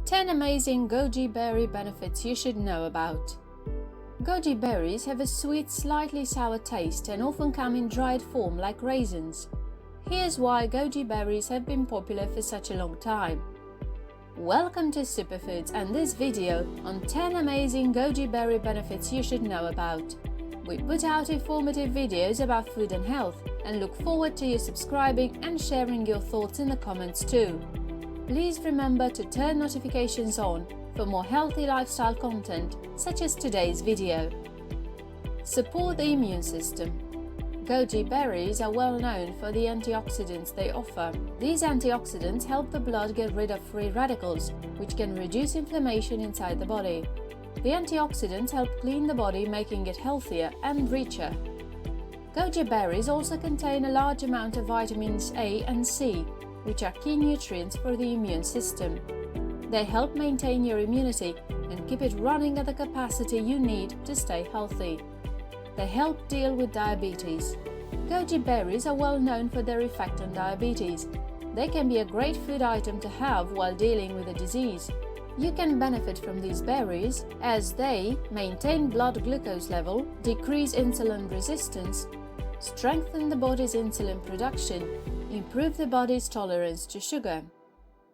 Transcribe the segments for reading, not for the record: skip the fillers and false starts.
10 amazing goji berry benefits you should know about. Goji berries have a sweet, slightly sour taste and often come in dried form like raisins. Here's why goji berries have been popular for such a long time. Welcome to Superfoods and this video on 10 amazing goji berry benefits you should know about. We put out informative videos about food and health and look forward to you subscribing and sharing your thoughts in the comments too. Please remember to turn notifications on for more healthy lifestyle content such as today's video. Support the immune system. Goji berries are well known for the antioxidants they offer. These antioxidants help the blood get rid of free radicals, which can reduce inflammation inside the body. The antioxidants help clean the body, making it healthier and richer. Goji berries also contain a large amount of vitamins A and C, which are key nutrients for the immune system. They help maintain your immunity and keep it running at the capacity you need to stay healthy. They help deal with diabetes. Goji berries are well known for their effect on diabetes. They can be a great food item to have while dealing with a disease. You can benefit from these berries as they maintain blood glucose level, decrease insulin resistance, strengthen the body's insulin production, improve the body's tolerance to sugar.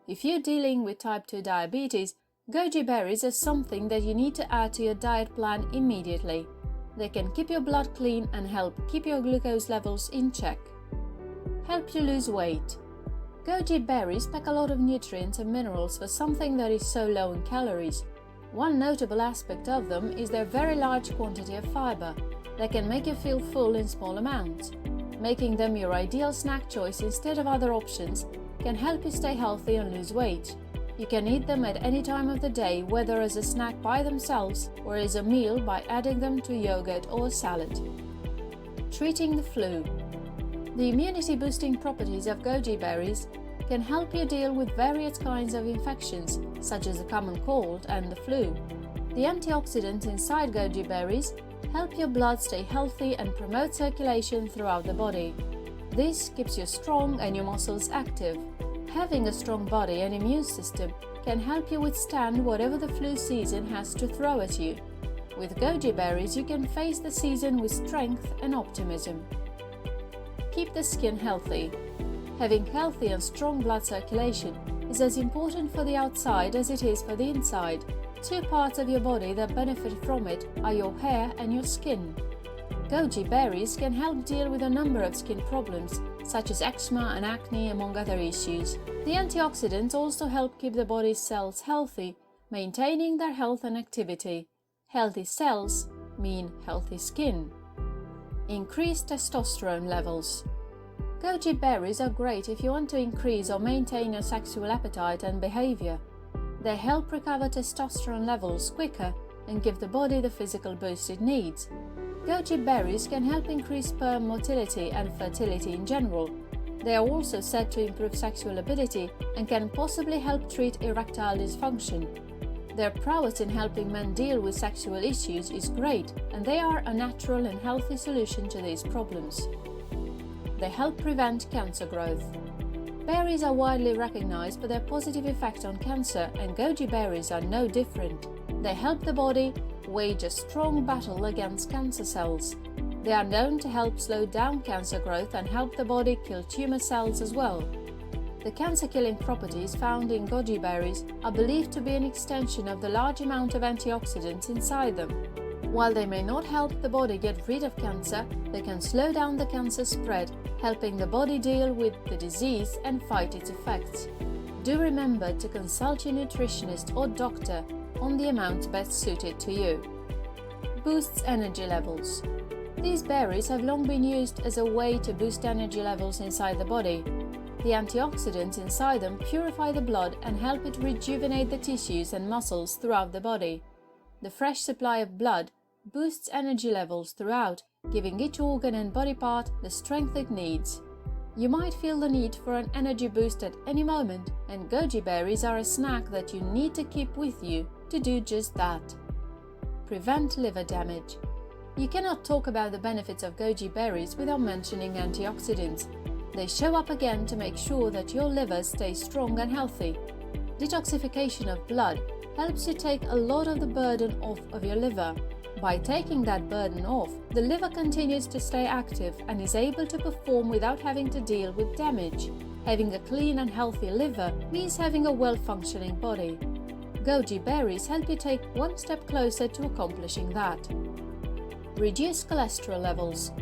If you're dealing with type 2 diabetes, goji berries are something that you need to add to your diet plan immediately. They can keep your blood clean and help keep your glucose levels in check. Help you lose weight. Goji berries pack a lot of nutrients and minerals for something that is so low in calories. One notable aspect of them is their very large quantity of fiber that can make you feel full in small amounts. Making them your ideal snack choice instead of other options can help you stay healthy and lose weight. You can eat them at any time of the day, whether as a snack by themselves or as a meal by adding them to yogurt or salad. Treating the flu. The immunity-boosting properties of goji berries can help you deal with various kinds of infections, such as the common cold and the flu. The antioxidants inside goji berries help your blood stay healthy and promote circulation throughout the body. This keeps you strong and your muscles active. Having a strong body and immune system can help you withstand whatever the flu season has to throw at you. With goji berries, you can face the season with strength and optimism. Keep the skin healthy. Having healthy and strong blood circulation is as important for the outside as it is for the inside. Two parts of your body that benefit from it are your hair and your skin. Goji berries can help deal with a number of skin problems, such as eczema and acne, among other issues. The antioxidants also help keep the body's cells healthy, maintaining their health and activity. Healthy cells mean healthy skin. Increase testosterone levels. Goji berries are great if you want to increase or maintain your sexual appetite and behavior. They help recover testosterone levels quicker and give the body the physical boost it needs. Goji berries can help increase sperm motility and fertility in general. They are also said to improve sexual ability and can possibly help treat erectile dysfunction. Their prowess in helping men deal with sexual issues is great, and they are a natural and healthy solution to these problems. They help prevent cancer growth. Berries are widely recognized for their positive effect on cancer, and goji berries are no different. They help the body wage a strong battle against cancer cells. They are known to help slow down cancer growth and help the body kill tumor cells as well. The cancer-killing properties found in goji berries are believed to be an extension of the large amount of antioxidants inside them. While they may not help the body get rid of cancer, they can slow down the cancer spread, helping the body deal with the disease and fight its effects. Do remember to consult your nutritionist or doctor on the amount best suited to you. Boosts energy levels. These berries have long been used as a way to boost energy levels inside the body. The antioxidants inside them purify the blood and help it rejuvenate the tissues and muscles throughout the body. The fresh supply of blood boosts energy levels throughout, giving each organ and body part the strength it needs. You might feel the need for an energy boost at any moment, and goji berries are a snack that you need to keep with you to do just that. Prevent liver damage. You cannot talk about the benefits of goji berries without mentioning antioxidants. They show up again to make sure that your liver stays strong and healthy. Detoxification of blood helps you take a lot of the burden off of your liver. By taking that burden off, the liver continues to stay active and is able to perform without having to deal with damage. Having a clean and healthy liver means having a well-functioning body. Goji berries help you take one step closer to accomplishing that. Reduce cholesterol levels.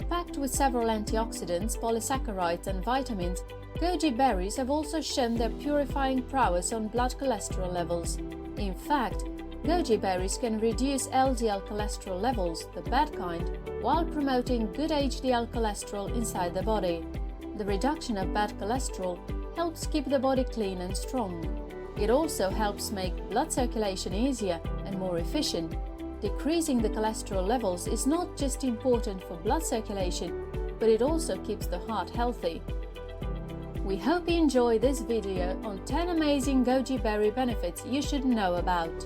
Packed with several antioxidants, polysaccharides and vitamins, goji berries have also shown their purifying prowess on blood cholesterol levels. In fact, goji berries can reduce LDL cholesterol levels, the bad kind, while promoting good HDL cholesterol inside the body. The reduction of bad cholesterol helps keep the body clean and strong. It also helps make blood circulation easier and more efficient. Decreasing the cholesterol levels is not just important for blood circulation, but it also keeps the heart healthy. We hope you enjoy this video on 10 amazing goji berry benefits you should know about.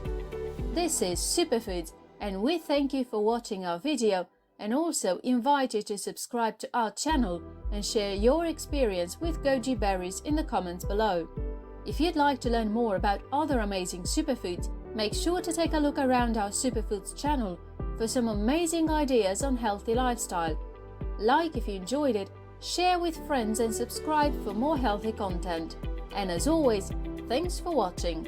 This is Superfoods, and we thank you for watching our video and also invite you to subscribe to our channel and share your experience with goji berries in the comments below. If you'd like to learn more about other amazing superfoods, make sure to take a look around our Superfoods channel for some amazing ideas on healthy lifestyle. Like if you enjoyed it, share with friends and subscribe for more healthy content. And as always, thanks for watching.